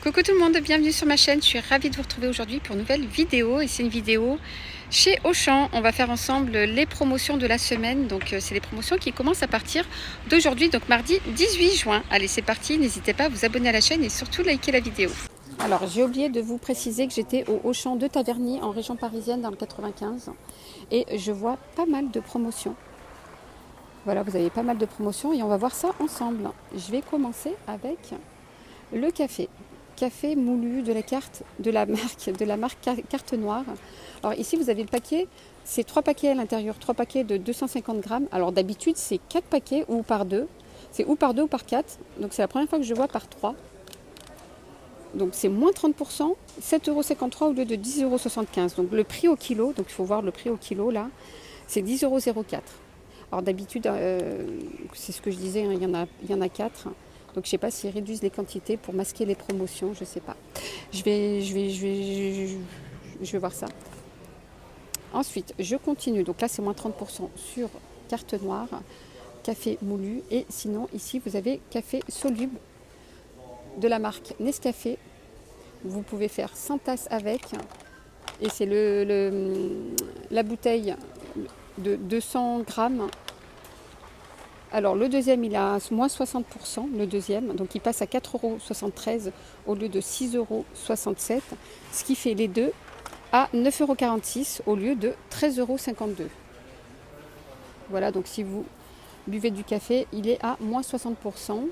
Coucou tout le monde, bienvenue sur ma chaîne. Je suis ravie de vous retrouver aujourd'hui pour une nouvelle vidéo. Et c'est une vidéo chez Auchan. On va faire ensemble les promotions de la semaine. Donc c'est les promotions qui commencent à partir d'aujourd'hui, donc mardi 18 juin. Allez, c'est parti. N'hésitez pas à vous abonner à la chaîne et surtout liker la vidéo. Alors j'ai oublié de vous préciser que j'étais au Auchan de Taverny en région parisienne dans le 95. Et je vois pas mal de promotions. Voilà, vous avez pas mal de promotions et on va voir ça ensemble. Je vais commencer avec le café. Café moulu de la marque Carte Noire. Alors ici vous avez le paquet, c'est 3 paquets à l'intérieur, 3 paquets de 250 grammes. Alors d'habitude c'est 4 paquets ou par 2, c'est ou par 2 ou par 4, donc c'est la première fois que je vois par 3. Donc c'est moins 30%, 7,53 € au lieu de 10,75 €. Donc le prix au kilo, donc il faut voir le prix au kilo là, c'est 10,04 €. Alors d'habitude, c'est ce que je disais, hein, il y en a 4. Donc je ne sais pas s'ils réduisent les quantités pour masquer les promotions, je ne sais pas. Je vais voir ça. Ensuite, je continue. Donc là, c'est moins 30% sur Carte Noire, café moulu. Et sinon, ici, vous avez café soluble de la marque Nescafé. Vous pouvez faire 100 tasses avec. Et c'est la bouteille de 200 grammes. Alors le deuxième, il a moins 60%, le deuxième, donc il passe à 4,73 € au lieu de 6,67 €, ce qui fait les deux à 9,46 € au lieu de 13,52 €. Voilà, donc si vous buvez du café, il est à moins 60%.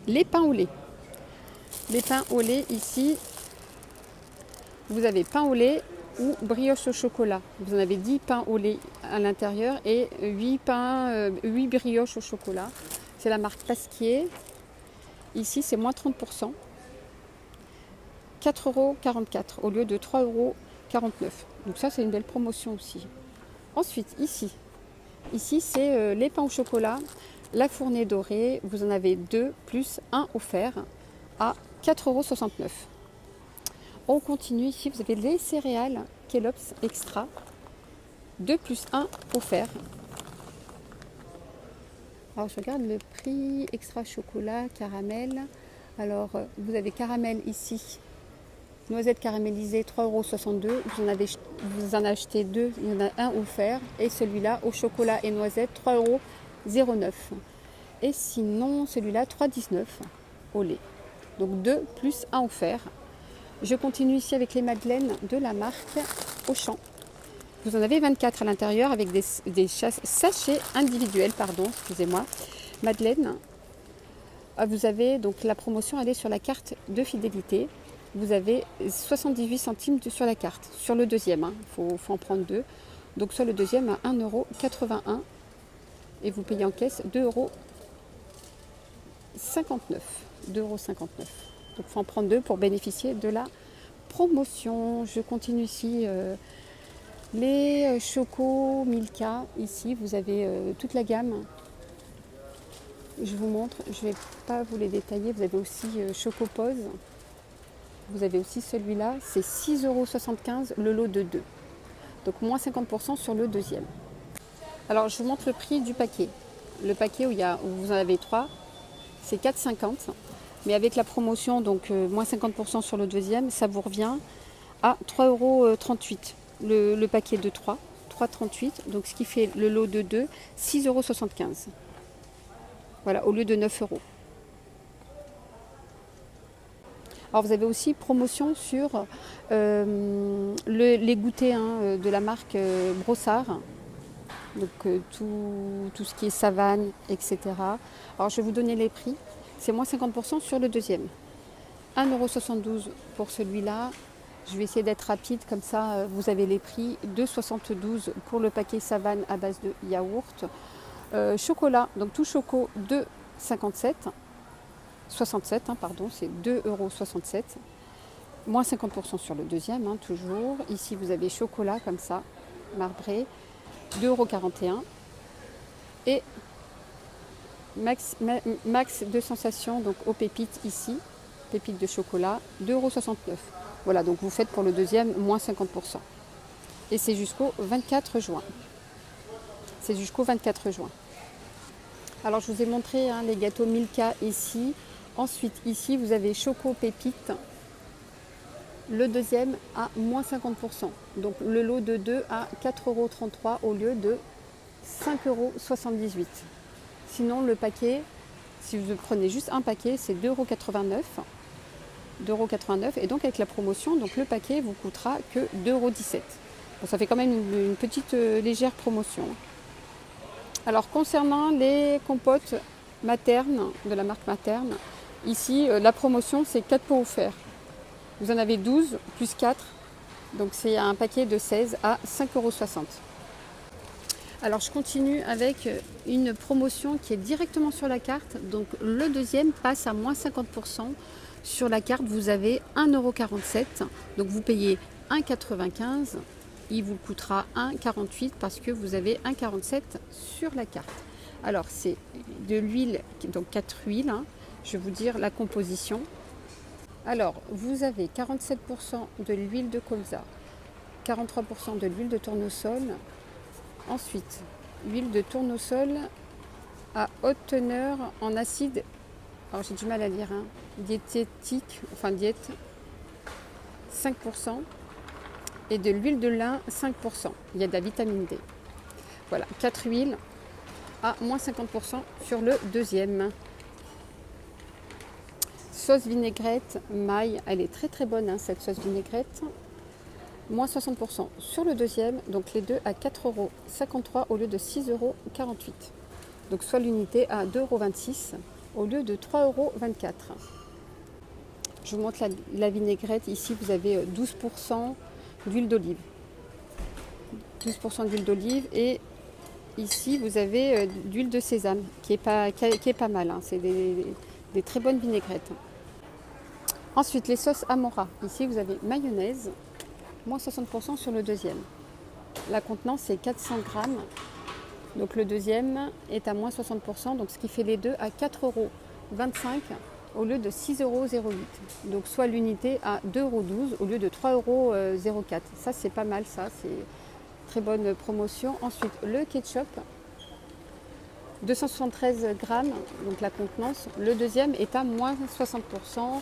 Les pains au lait. Les pains au lait ici, vous avez pain au lait ou brioche au chocolat. Vous en avez 10 pains au lait à l'intérieur et 8 brioches au chocolat. C'est la marque Pasquier. Ici, c'est moins 30%. 4,44 € au lieu de 3,49 €. Donc ça, c'est une belle promotion aussi. Ensuite, ici c'est les pains au chocolat, la fournée dorée. Vous en avez 2 plus 1 offert à 4,69 €. On continue, ici vous avez les céréales Kellogg's Extra, 2 plus 1 offert. Alors je regarde le prix extra chocolat, caramel. Alors vous avez caramel ici, noisette caramélisée 3,62 €. Vous en achetez 2, il y en a un offert. Et celui-là au chocolat et noisette 3,09 €. Et sinon celui-là 3,19 € au lait. Donc 2 plus 1 offert. Je continue ici avec les madeleines de la marque Auchan. Vous en avez 24 à l'intérieur avec des sachets individuels, excusez-moi. Madeleine, vous avez donc la promotion, elle est sur la carte de fidélité. Vous avez 78 centimes sur la carte, sur le deuxième, il faut en prendre 2. Donc sur le deuxième à 1,81 € et vous payez en caisse 2,59 €. Donc il faut en prendre 2 pour bénéficier de la promotion. Je continue ici les Choco Milka. Ici vous avez toute la gamme. Je vous montre, je ne vais pas vous les détailler. Vous avez aussi Choco Pause. Vous avez aussi celui-là, c'est 6,75 € le lot de 2. Donc moins 50% sur le deuxième. Alors je vous montre le prix du paquet. Le paquet où vous en avez 3, c'est 4,50 €. Mais avec la promotion, donc moins 50% sur le deuxième, ça vous revient à 3,38 € le paquet de 3, 3,38 €. Donc ce qui fait le lot de 2, 6,75 €. Voilà, au lieu de 9 €. Alors vous avez aussi promotion sur les goûters de la marque Brossard. Donc tout ce qui est savane, etc. Alors je vais vous donner les prix. C'est moins 50% sur le deuxième. 1,72 € pour celui-là. Je vais essayer d'être rapide, comme ça vous avez les prix. 2,72 € pour le paquet savane à base de yaourt. Chocolat, donc tout choco, 2,67 €. 67, c'est 2,67 €. Moins 50% sur le deuxième, toujours. Ici vous avez chocolat comme ça, marbré, 2,41 €. Et max de sensations, donc aux pépites ici, pépites de chocolat, 2,69 €. Voilà, donc vous faites pour le deuxième moins 50%. Et c'est jusqu'au 24 juin. C'est jusqu'au 24 juin. Alors je vous ai montré les gâteaux Milka ici. Ensuite, ici, vous avez Choco Pépite, le deuxième à moins 50%. Donc le lot de 2 à 4,33 € au lieu de 5,78 €. Sinon, le paquet, si vous prenez juste un paquet, c'est 2,89 €. 2,89 € et donc avec la promotion, donc le paquet vous coûtera que 2,17 €. Bon, ça fait quand même une petite légère promotion. Alors concernant les compotes maternes, de la marque Materne, ici la promotion c'est 4 pots offerts. Vous en avez 12 plus 4, donc c'est un paquet de 16 à 5,60 €. Alors je continue avec une promotion qui est directement sur la carte, donc le deuxième passe à moins 50%. Sur la carte, vous avez 1,47 €, donc vous payez 1,95 €, il vous coûtera 1,48 € parce que vous avez 1,47 € sur la carte. Alors c'est de l'huile, donc 4 huiles, hein. Je vais vous dire la composition. Alors vous avez 47% de l'huile de colza, 43% de l'huile de tournesol, ensuite l'huile de tournesol à haute teneur en acide, alors j'ai du mal à lire, hein, diététique, enfin diète, 5%, et de l'huile de lin, 5%. Il y a de la vitamine D. Voilà, 4 huiles à moins 50% sur le deuxième. Sauce vinaigrette maille, elle est très très bonne, hein, cette sauce vinaigrette. Moins 60% sur le deuxième, donc les deux à 4,53 € au lieu de 6,48 €. Donc soit l'unité à 2,26 € au lieu de 3,24 €. Je vous montre la vinaigrette. Ici, vous avez 12% d'huile d'olive. 12% d'huile d'olive. Et ici, vous avez d'huile de sésame, qui est pas mal, hein. C'est des très bonnes vinaigrettes. Ensuite, les sauces Amora. Ici, vous avez mayonnaise, moins 60% sur le deuxième. La contenance, c'est 400 grammes. Donc le deuxième est à moins 60%, donc ce qui fait les deux à 4,25 € au lieu de 6,08 €. Donc soit l'unité à 2,12 € au lieu de 3,04 €. Ça c'est pas mal, ça c'est très bonne promotion. Ensuite le ketchup, 273 grammes, donc la contenance. Le deuxième est à moins 60%,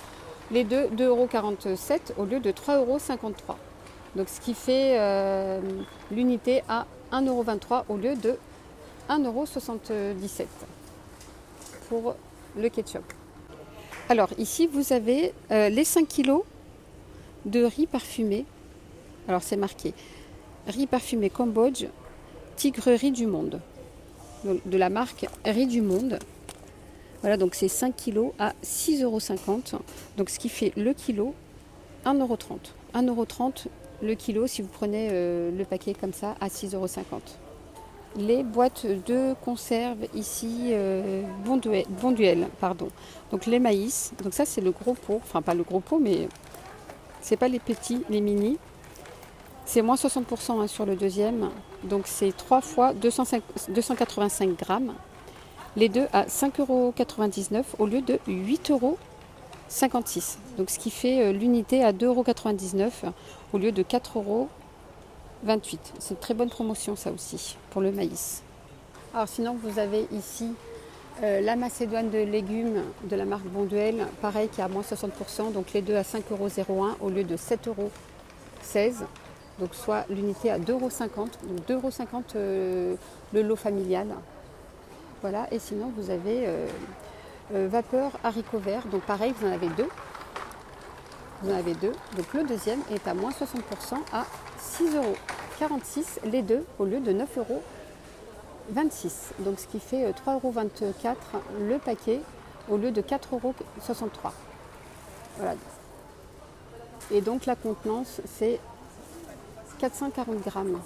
les deux 2,47 € au lieu de 3,53 €. Donc ce qui fait l'unité à 1,23 € au lieu de 1,77 € pour le ketchup. Alors ici vous avez les 5 kg de riz parfumé. Alors c'est marqué riz parfumé Cambodge, tigrerie du monde, de la marque Riz du Monde. Voilà, donc c'est 5 kg à 6,50 €. Donc ce qui fait le kilo 1,30 €. 1,30 € le kilo si vous prenez le paquet comme ça à 6,50 €. Les boîtes de conserve ici, Bonduelle, pardon. Donc les maïs, donc ça c'est le gros pot, enfin pas le gros pot, mais c'est pas les petits, les mini. C'est moins 60% hein, sur le deuxième, donc c'est 3 fois 285 grammes. Les deux à 5,99 € au lieu de 8,56 €. Donc ce qui fait l'unité à 2,99 € au lieu de 4,28 €. C'est une très bonne promotion ça aussi pour le maïs. Alors sinon vous avez ici la macédoine de légumes de la marque Bonduelle, pareil qui est à moins 60%, donc les deux à 5,01 € au lieu de 7,16 €. Donc soit l'unité à 2,50 €, donc 2,50 € le lot familial. Voilà, et sinon vous avez vapeur haricots verts, donc pareil vous en avez deux. Vous en avez deux, donc le deuxième est à moins 60% à 6,46 € les deux au lieu de 9,26 €. Donc ce qui fait 3,24 € le paquet au lieu de 4,63 €. Voilà. Et donc la contenance c'est 440 grammes.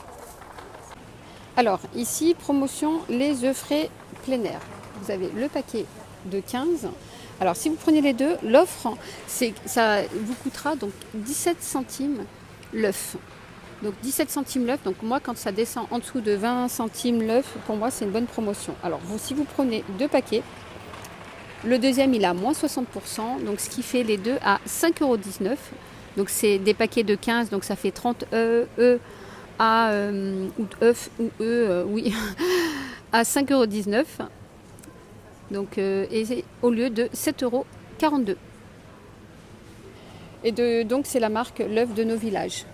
Alors ici, promotion les œufs frais plein air. Vous avez le paquet de 15. Alors si vous prenez les deux, l'offre, ça vous coûtera donc 17 centimes l'œuf. Donc 17 centimes l'œuf. Donc moi quand ça descend en dessous de 20 centimes l'œuf, pour moi c'est une bonne promotion. Alors si vous prenez deux paquets, le deuxième il a moins 60%, donc ce qui fait les deux à 5,19 €. Donc c'est des paquets de 15, donc ça fait 30 à à 5,19 €. Donc et au lieu de 7,90 42. Et donc c'est la marque L'œuf de nos villages.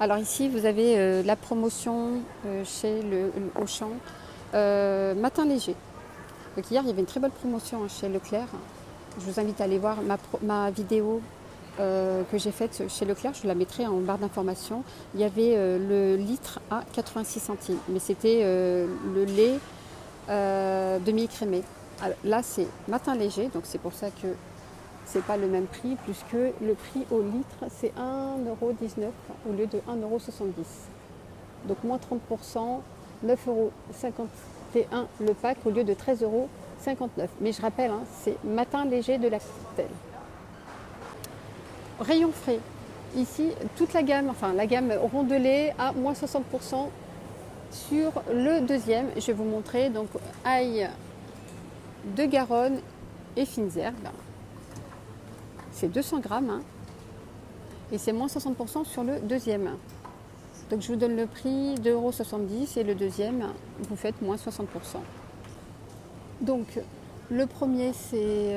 Alors ici vous avez la promotion chez Auchan matin léger. Donc hier il y avait une très belle promotion chez Leclerc. Je vous invite à aller voir ma vidéo que j'ai faite chez Leclerc, je vous la mettrai en barre d'information. Il y avait le litre à 86 centimes, mais c'était le lait demi-écrémé. Là c'est matin léger, donc c'est pour ça que c'est pas le même prix, puisque le prix au litre c'est 1,19 € au lieu de 1,70 €. Donc moins 30%, 9,51 € le pack au lieu de 13,59 €. Mais je rappelle, hein, c'est matin léger de la Capitale. Rayon frais. Ici, toute la gamme, enfin la gamme rondelée à moins 60% sur le deuxième. Je vais vous montrer donc ail de Garonne et fines herbes. C'est 200 grammes hein, et c'est moins 60% sur le deuxième. Donc je vous donne le prix de 2,70 € et le deuxième, vous faites moins 60%. Donc le premier c'est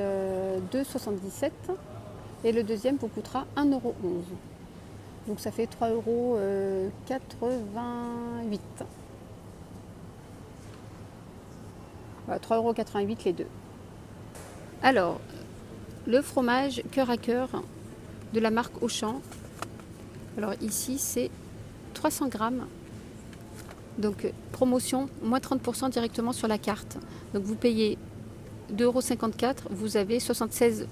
2,77 € et le deuxième vous coûtera 1,11 €. Donc ça fait 3,88 €. Voilà, 3,88 € les deux. Alors, le fromage cœur à cœur de la marque Auchan. Alors ici c'est 300 grammes. Donc promotion, moins 30% directement sur la carte. Donc vous payez 2,54 €, vous avez 76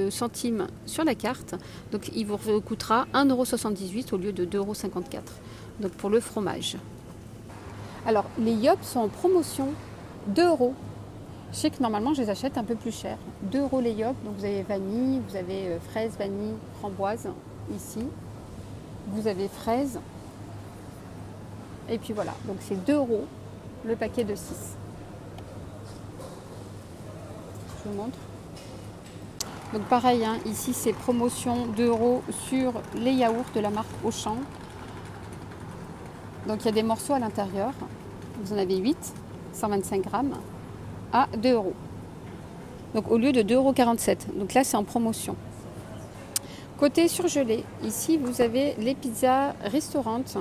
centimes sur la carte. Donc il vous coûtera 1,78 € au lieu de 2,54 €. Donc pour le fromage. Alors les Yops sont en promotion 2 €. Je sais que normalement je les achète un peu plus cher. 2 € les Yops, donc vous avez vanille, vous avez fraise, vanille, framboise ici. Vous avez fraise. Et puis voilà, donc c'est 2 € le paquet de 6. Je vous montre. Donc pareil, hein, ici c'est promotion 2 € sur les yaourts de la marque Auchan. Donc il y a des morceaux à l'intérieur. Vous en avez 8, 125 grammes. À 2 €. Donc au lieu de 2,47 €. Donc là c'est en promotion. Côté surgelé, ici vous avez les pizzas restaurantes.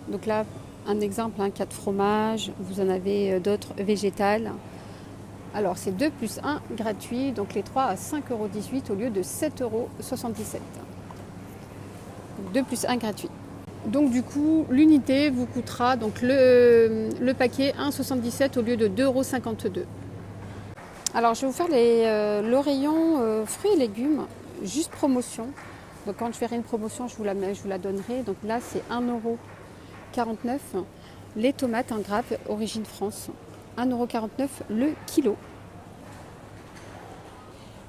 Donc là un exemple, 4 fromages, vous en avez d'autres végétales. Alors c'est 2 plus 1 gratuit, donc les 3 à 5,18 € au lieu de 7,77 €. 2 plus 1 gratuit. Donc du coup l'unité vous coûtera donc le paquet 1,77 € au lieu de 2,52 €. Alors je vais vous faire le rayon fruits et légumes, juste promotion. Donc quand je ferai une promotion je vous la donnerai. Donc là c'est 1,49 €. Les tomates en grappe origine France, 1,49 € le kilo.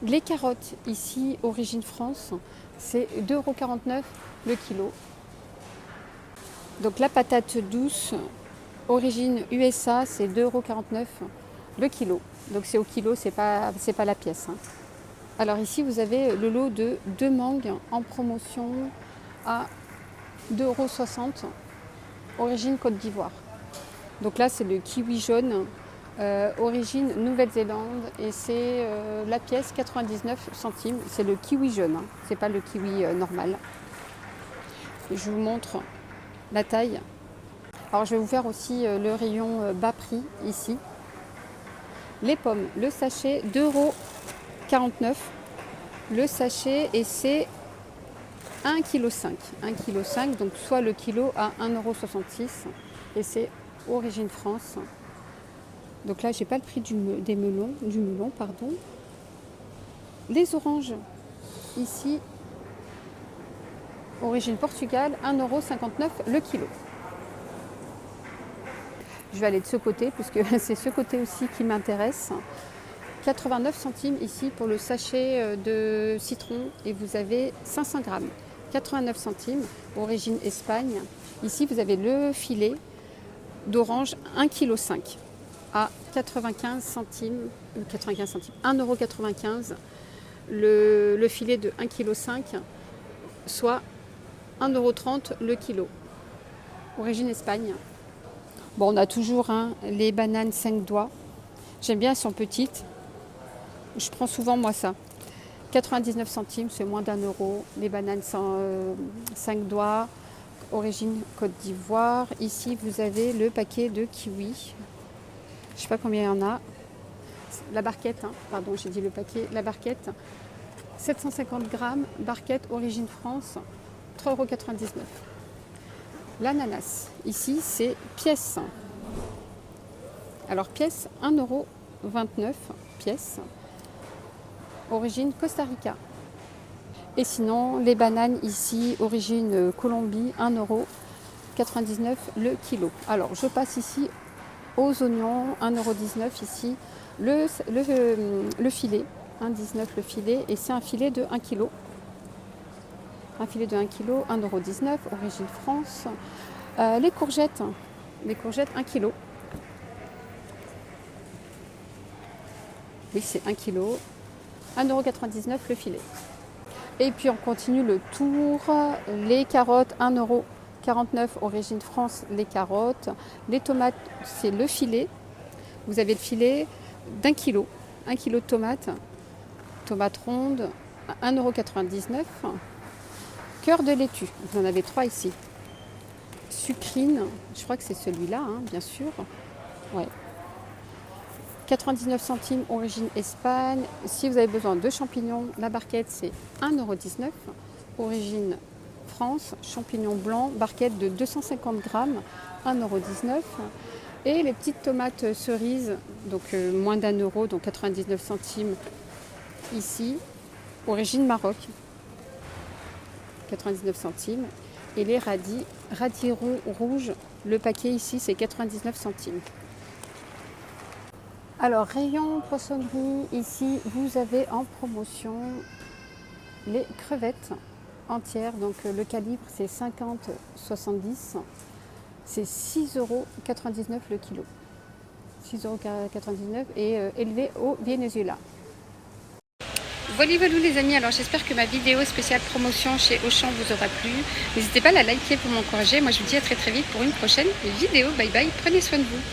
Les carottes ici origine France, c'est 2,49 € le kilo. Donc la patate douce origine USA, c'est 2,49 € le kilo. Donc c'est au kilo, c'est pas la pièce. Hein. Alors ici vous avez le lot de 2 mangues en promotion à 2,60 € origine Côte d'Ivoire. Donc là c'est le kiwi jaune origine Nouvelle-Zélande et c'est la pièce 99 centimes. C'est le kiwi jaune, hein. C'est pas le kiwi normal. Et je vous montre la taille. Alors je vais vous faire aussi le rayon bas prix ici. Les pommes, le sachet 2,49 € le sachet et c'est 1,5 kg. 1,5 kg, donc soit le kilo à 1,66 € et c'est origine France. Donc là j'ai pas le prix du melon, pardon. Les oranges ici origine Portugal, 1,59 € le kilo. Je vais aller de ce côté puisque c'est ce côté aussi qui m'intéresse. 89 centimes ici pour le sachet de citron et vous avez 500 grammes. 89 centimes, origine Espagne. Ici vous avez le filet d'orange 1,5 kg à 95 centimes, 1,95 €. Le filet de 1,5 kg, soit 1,30 € le kilo. Origine Espagne. Bon, on a toujours les bananes 5 doigts. J'aime bien, elles sont petites. Je prends souvent moi ça. 99 centimes, c'est moins d'1 euro. Les bananes 5 doigts, origine Côte d'Ivoire. Ici, vous avez le paquet de kiwis. Je ne sais pas combien il y en a. La barquette, hein, pardon, j'ai dit le paquet. La barquette, 750 grammes, barquette origine France, 3,99 €. L'ananas, ici, c'est pièce. Alors, pièce, 1,29 € pièce. Origine Costa Rica. Et sinon, les bananes ici, origine Colombie, 1,99 € le kilo. Alors, je passe ici aux oignons, 1,19 € ici. Le filet, 1,19 € le filet. Et c'est un filet de 1 kg. Un filet de 1 kg, 1,19 €, origine France. Les courgettes, 1 kg. Oui, c'est 1 kg. 1,99 € le filet. Et puis on continue le tour. Les carottes, 1,49 €, origine France, les carottes. Les tomates, c'est le filet. Vous avez le filet d'1 kg. 1 kg de tomates. Tomates rondes, 1,99 €. Cœur de laitue, vous en avez 3 ici. Sucrine, je crois que c'est celui-là, hein, bien sûr. Ouais. 99 centimes, origine Espagne. Si vous avez besoin de champignons, la barquette c'est 1,19 €. Origine France, champignons blancs, barquette de 250 grammes, 1,19 €. Et les petites tomates cerises, donc moins d'1 €, donc 99 centimes ici, origine Maroc, 99 centimes. Et les radis rouges, le paquet ici c'est 99 centimes. Alors, rayon poissonnerie, ici vous avez en promotion les crevettes entières. Donc le calibre c'est 50-70. C'est 6,99 € le kilo. 6,99 € et élevé au Venezuela. Voilà les amis, alors j'espère que ma vidéo spéciale promotion chez Auchan vous aura plu. N'hésitez pas à la liker pour m'encourager. Moi je vous dis à très vite pour une prochaine vidéo. Bye bye, prenez soin de vous.